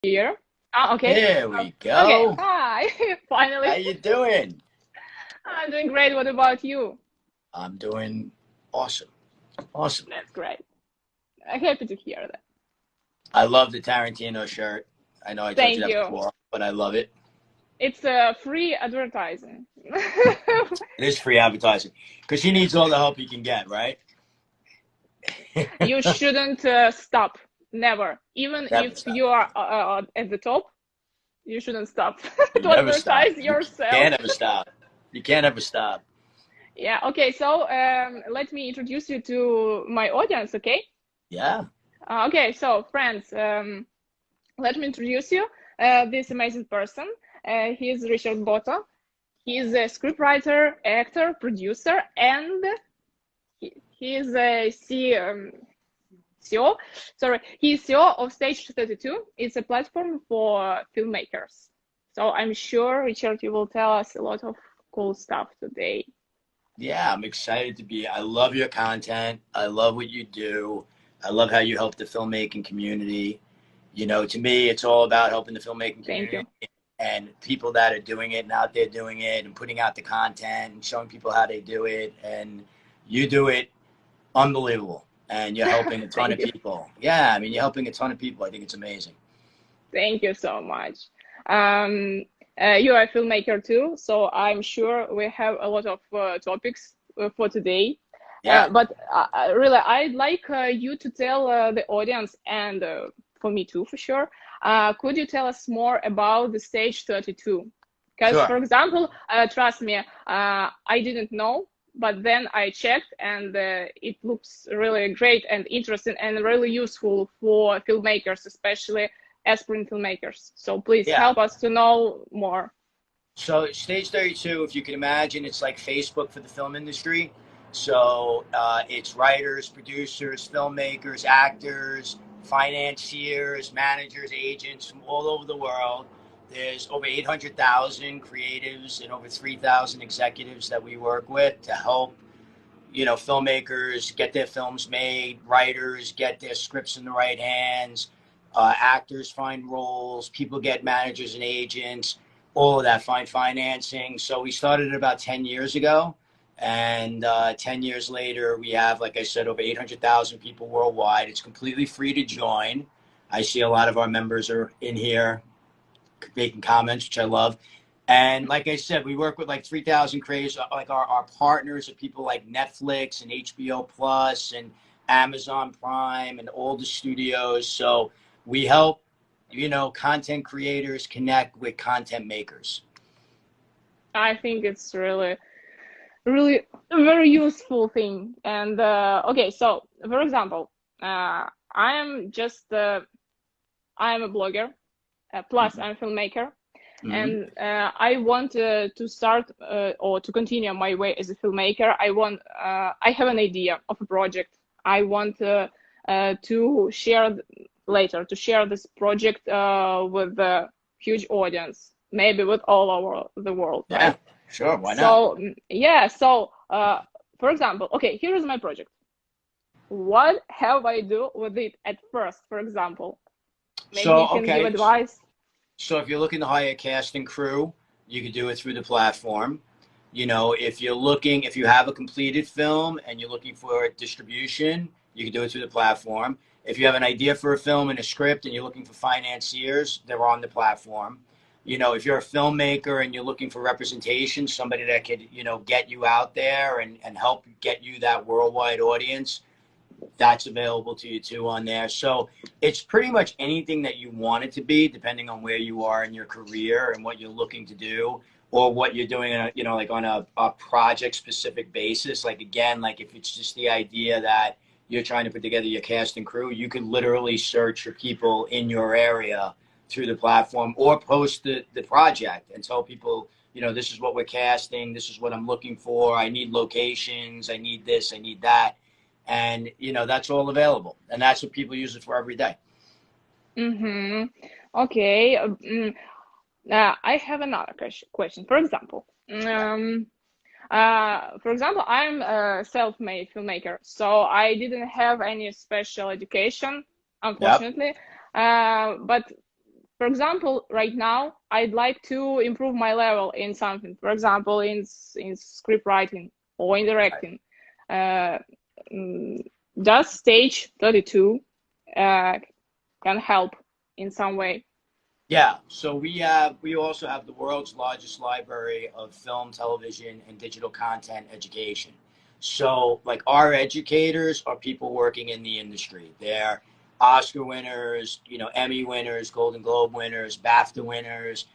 Here. Ah, okay. There we Okay. go. Hi. How Finally. you doing? I'm doing great. What about you? I'm doing awesome. Awesome. That's great. I'm happy to hear that. I love the Tarantino shirt. I know I told you Thank that you. before, but I love it. It's free advertising. It is free advertising because he needs all the help he can get, right? You shouldn't stop. Never. Even Never if stop. you are at the top, you shouldn't stop You to never stop. advertise You yourself. can't ever stop. You can't ever stop. Yeah. Okay. So let me introduce you to my audience. Okay. Yeah. Okay. So friends, let me introduce you this amazing person. He is Richard Botto. He is a scriptwriter, actor, producer, and he is a CEO. Sorry, he is CEO of Stage 32. It's a platform for filmmakers. So I'm sure, Richard, you will tell us a lot of cool stuff today. Yeah, I'm excited to be. I love your content. I love what you do. I love how you help the filmmaking community. To me, it's all about helping the filmmaking Thank community you. and people that are doing it and out there doing it and putting out the content and showing people how they do it. And you do it unbelievable. And you're helping a ton Thank of you. people. Yeah, I mean, you're helping a ton of people. I think it's amazing. Thank you so much. Um, you are a filmmaker too, so I'm sure we have a lot of topics for today. Yeah, But really, I'd like you to tell the audience and for me too, for sure. Could you tell us more about the Stage 32? Because, sure. for example, trust me, I didn't know, but then I checked and it looks really great and interesting and really useful for filmmakers, especially aspiring filmmakers. So please Yeah. help us to know more. So Stage 32, if you can imagine, it's like Facebook for the film industry. So it's writers, producers, filmmakers, actors, financiers, managers, agents from all over the world. There's over 800,000 creatives and over 3,000 executives that we work with to help, filmmakers get their films made, writers get their scripts in the right hands, actors find roles, people get managers and agents, all of that, find financing. So we started about 10 years ago. And 10 years later, we have, like I said, over 800,000 people worldwide. It's completely free to join. I see a lot of our members are in here making comments, which I love. And like I said, we work with like 3,000 creators. Like our partners are people like Netflix and HBO Plus and Amazon Prime and all the studios. So we help, content creators connect with content makers. I think it's really a very useful thing. And okay, so for example, I am just I am a blogger, plus Mm-hmm. I'm a filmmaker, Mm-hmm. and I want to start or to continue my way as a filmmaker. I have an idea of a project. I want to share later to share this project with a huge audience, maybe with all over the world, Yeah, right? sure. Why not? So yeah, so for example, okay, here is my project. What have I do with it at first? For example, maybe So, you can give okay. advice. So if you're looking to hire a cast and crew, you could do it through the platform. If you have a completed film and you're looking for distribution, you can do it through the platform. If you have an idea for a film and a script and you're looking for financiers, they're on the platform. If you're a filmmaker and you're looking for representation, somebody that could, get you out there and help get you that worldwide audience, that's available to you too on there. So it's pretty much anything that you want it to be, depending on where you are in your career and what you're looking to do, or what you're doing, like on a project specific basis. Like again, like if it's just the idea that you're trying to put together your cast and crew, you can literally search for people in your area through the platform or post the project and tell people, this is what we're casting, this is what I'm looking for, I need locations, I need this, I need that, and that's all available, and that's what people use it for every day. Mm-hmm. Okay. I have another question. Yeah. For example, I'm a self-made filmmaker, so I didn't have any special education, Yep. unfortunately. But for example, right now, I'd like to improve my level in something. For example, in script writing or in directing. Does stage 32 can help in some way? Yeah, so we also have the world's largest library of film, television, and digital content education. So like our educators are people working in the industry. They're Oscar winners, Emmy winners, Golden Globe winners, BAFTA winners,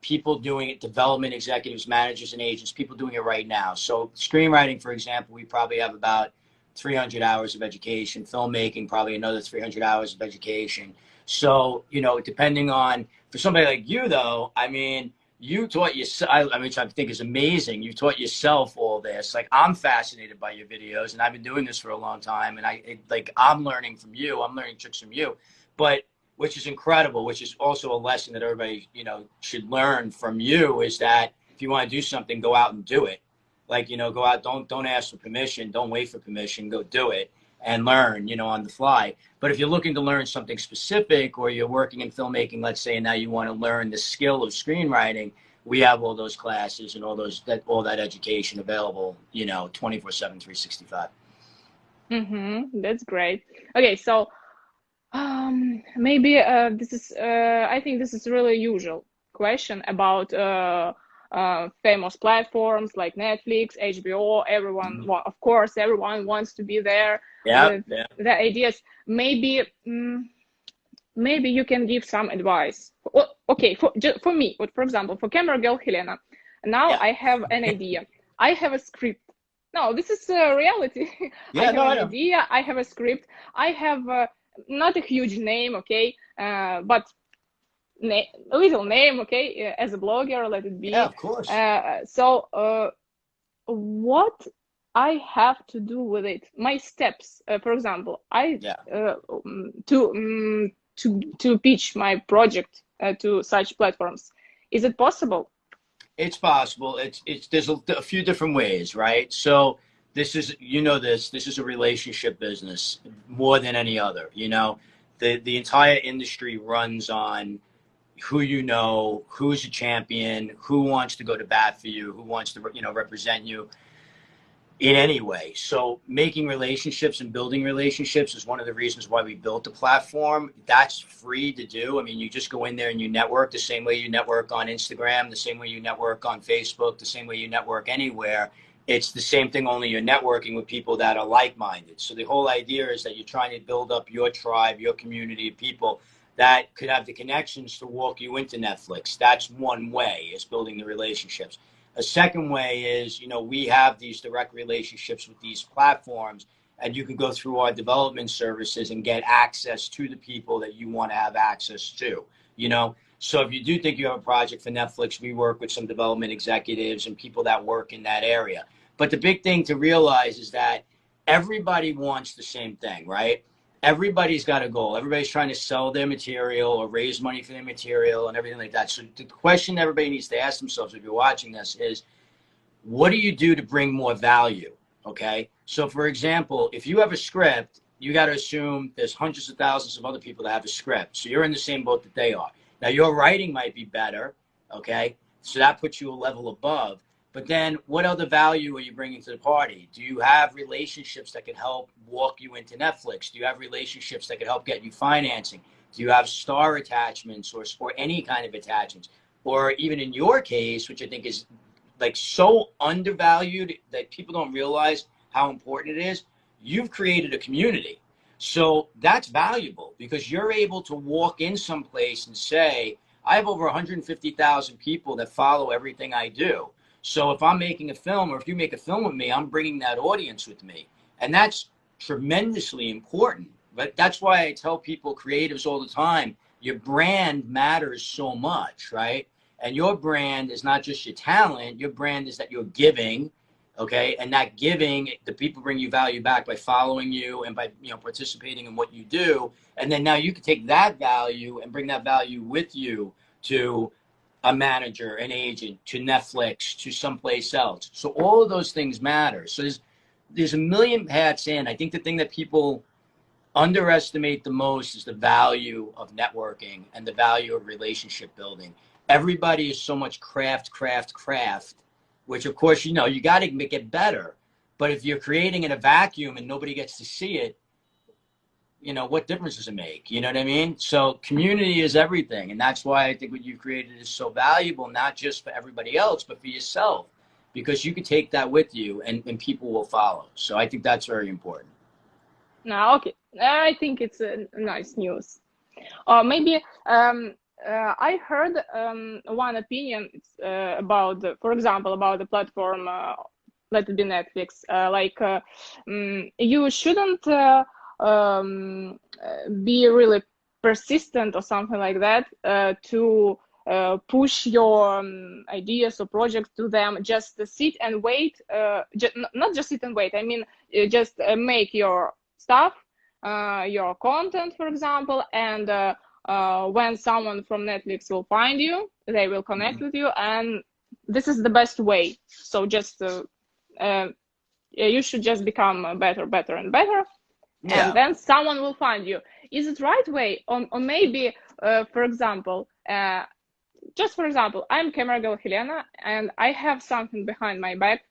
people doing it, development executives, managers, and agents, people doing it right now. So screenwriting, for example, we probably have about 300 hours of education. Filmmaking, probably another 300 hours of education. So, depending on, for somebody like you, though, I mean, you taught yourself, which I think is amazing. You taught yourself all this. Like, I'm fascinated by your videos, and I've been doing this for a long time. And I'm learning from you. I'm learning tricks from you, but which is incredible, which is also a lesson that everybody, should learn from you, is that if you want to do something, go out and do it. Like, go out, don't ask for permission. Don't wait for permission. Go do it and learn, on the fly. But if you're looking to learn something specific, or you're working in filmmaking, let's say, and now you want to learn the skill of screenwriting, we have all those classes and all that education available, 24/7, 365. That's great. Okay, so maybe this is I think this is really usual question about famous platforms like Netflix, HBO. Everyone, well, of course, everyone wants to be there. Yeah. The ideas. Maybe you can give some advice. Okay, for me, for example, for camera girl Helena. Now I have an idea. I have a script. No, this is reality. Yeah, I have an idea. I have a script. I have not a huge name, okay, but a little name, okay, as a blogger, let it be. Yeah, of course. So what I have to do with it, my steps, for example, to pitch my project to such platforms, is it possible? It's possible. There's a few different ways, right? So this is, this is a relationship business more than any other. The entire industry runs on who who's a champion, who wants to go to bat for you, who wants to represent you in any way. So making relationships and building relationships is one of the reasons why we built the platform. That's free to do. I mean, you just go in there and you network the same way you network on Instagram, the same way you network on Facebook, the same way you network anywhere. It's the same thing, only you're networking with people that are like-minded. So the whole idea is that you're trying to build up your tribe, your community of people that could have the connections to walk you into Netflix. That's one way, is building the relationships. A second way is, we have these direct relationships with these platforms, and you can go through our development services and get access to the people that you want to have access to, So if you do think you have a project for Netflix, we work with some development executives and people that work in that area. But the big thing to realize is that everybody wants the same thing, right? Everybody's got a goal. Everybody's trying to sell their material or raise money for their material and everything like that. So the question everybody needs to ask themselves, if you're watching this, is what do you do to bring more value? Okay. So for example, if you have a script, you got to assume there's hundreds of thousands of other people that have a script. So you're in the same boat that they are. Now your writing might be better. Okay. So that puts you a level above. But then what other value are you bringing to the party? Do you have relationships that can help walk you into Netflix? Do you have relationships that can help get you financing? Do you have star attachments or any kind of attachments? Or even in your case, which I think is like so undervalued that people don't realize how important it is, you've created a community. So that's valuable because you're able to walk in someplace and say, I have over 150,000 people that follow everything I do. So if I'm making a film, or if you make a film with me, I'm bringing that audience with me. And that's tremendously important. But that's why I tell people, creatives all the time, your brand matters so much, right? And your brand is not just your talent. Your brand is that you're giving, okay? And that giving, the people bring you value back by following you and by participating in what you do. And then now you can take that value and bring that value with you to a manager, an agent, to Netflix, to someplace else. So all of those things matter. So there's a million paths in. I think the thing that people underestimate the most is the value of networking and the value of relationship building. Everybody is so much craft, craft, craft, which of course, you know, you got to make it better. But if you're creating in a vacuum and nobody gets to see it, you know, what difference does it make? You know what I mean? So community is everything. And that's why I think what you created is so valuable, not just for everybody else, but for yourself, because you can take that with you and people will follow. So I think that's very important. No, okay. I think it's a nice news. Or maybe I heard one opinion about, for example, about the platform, let it be Netflix. You shouldn't be really persistent or something like that to push your ideas or projects to them. Just sit and wait. Not just sit and wait. I mean, just make your stuff, your content, for example, and when someone from Netflix will find you, they will connect with you, and this is the best way. So just you should just become better, better, and better, and then someone will find you. Is it right way, or maybe, for example, just for example, I'm camera girl Helena, and I have something behind my back,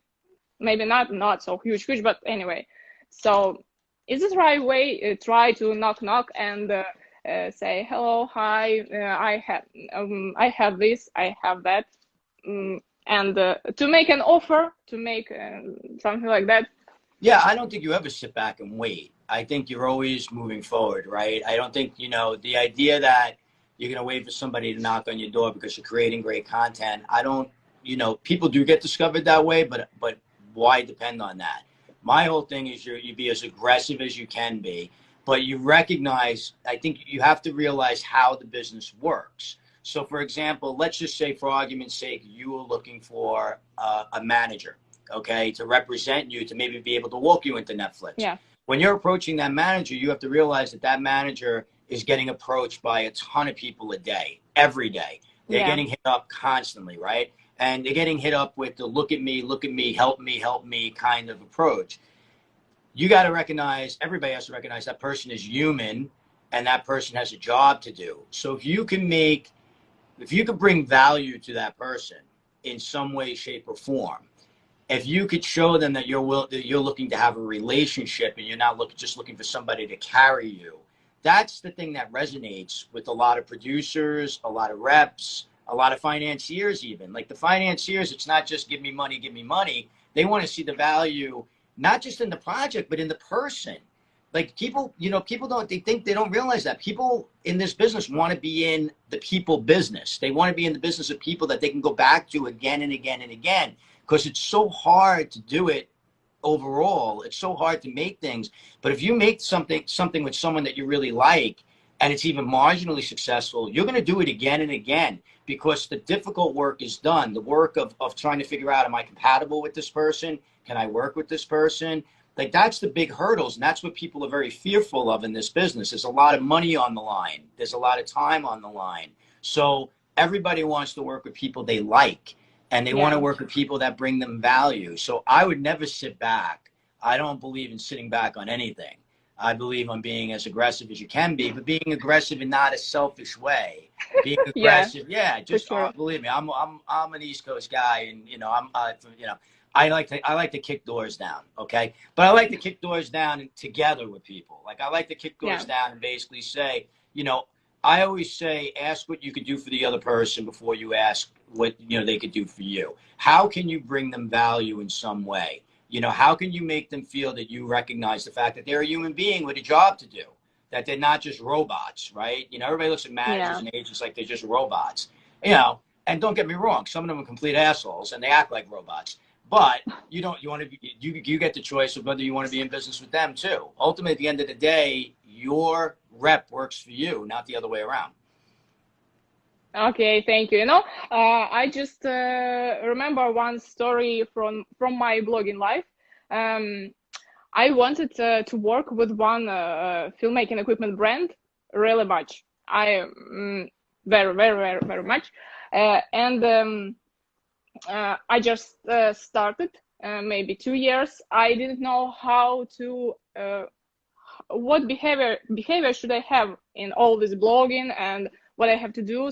maybe not so huge, but anyway. So is it right way? Try to knock and say hello, hi. I have this, I have that, and to make an offer, to make something like that. Yeah, I don't think you ever sit back and wait. I think you're always moving forward, right? I don't think, you know, the idea that you're going to wait for somebody to knock on your door because you're creating great content. I don't, you know, people do get discovered that way, but why depend on that? My whole thing is you be as aggressive as you can be, but you recognize, I think you have to realize how the business works. So for example, let's just say for argument's sake, you are looking for a manager, okay, to represent you, to maybe be able to walk you into Netflix. Yeah. When you're approaching that manager, you have to realize that that manager is getting approached by a ton of people a day, every day. They're getting hit up constantly, right? And they're getting hit up with the look at me, help me kind of approach. You got to recognize, everybody has to recognize that person is human and that person has a job to do. So if you can bring value to that person in some way, shape, or form, if you could show them that you're looking to have a relationship and you're not just looking for somebody to carry you, that's the thing that resonates with a lot of producers, a lot of reps, a lot of financiers even. Like the financiers, it's not just give me money. They want to see the value, not just in the project, but in the person. Like people, you know, they don't realize that people in this business want to be in the people business. They want to be in the business of people that they can go back to again and again and again, because it's so hard to do it overall. It's so hard to make things. But if you make something with someone that you really like, and it's even marginally successful, you're going to do it again and again, because the difficult work is done. The work of trying to figure out, am I compatible with this person? Can I work with this person? Like that's the big hurdles. And that's what people are very fearful of in this business. There's a lot of money on the line. There's a lot of time on the line. So everybody wants to work with people they like, and they want to work with people that bring them value. So I would never sit back. I don't believe in sitting back on anything. I believe on being as aggressive as you can be, but being aggressive in not a selfish way. Being aggressive, believe me, I'm an East Coast guy, and you know I like to kick doors down, okay? But I like to kick doors down together with people. Like I like to kick doors down and basically say, you know, I always say, ask what you could do for the other person before you ask what they could do for you. How can you bring them value in some way? You know, how can you make them feel that you recognize the fact that they're a human being with a job to do, that they're not just robots, right? You know, everybody looks at managers and agents like they're just robots, you know, and don't get me wrong, some of them are complete assholes and they act like robots, but you get the choice of whether you want to be in business with them too. Ultimately, at the end of the day, your rep works for you, not the other way around. Okay, thank you. You know, I just remember one story from my blogging life. I wanted to work with one filmmaking equipment brand really much. Very, very, very, very much. And I just started maybe 2 years. I didn't know how to what behavior should I have in all this blogging and what I have to do.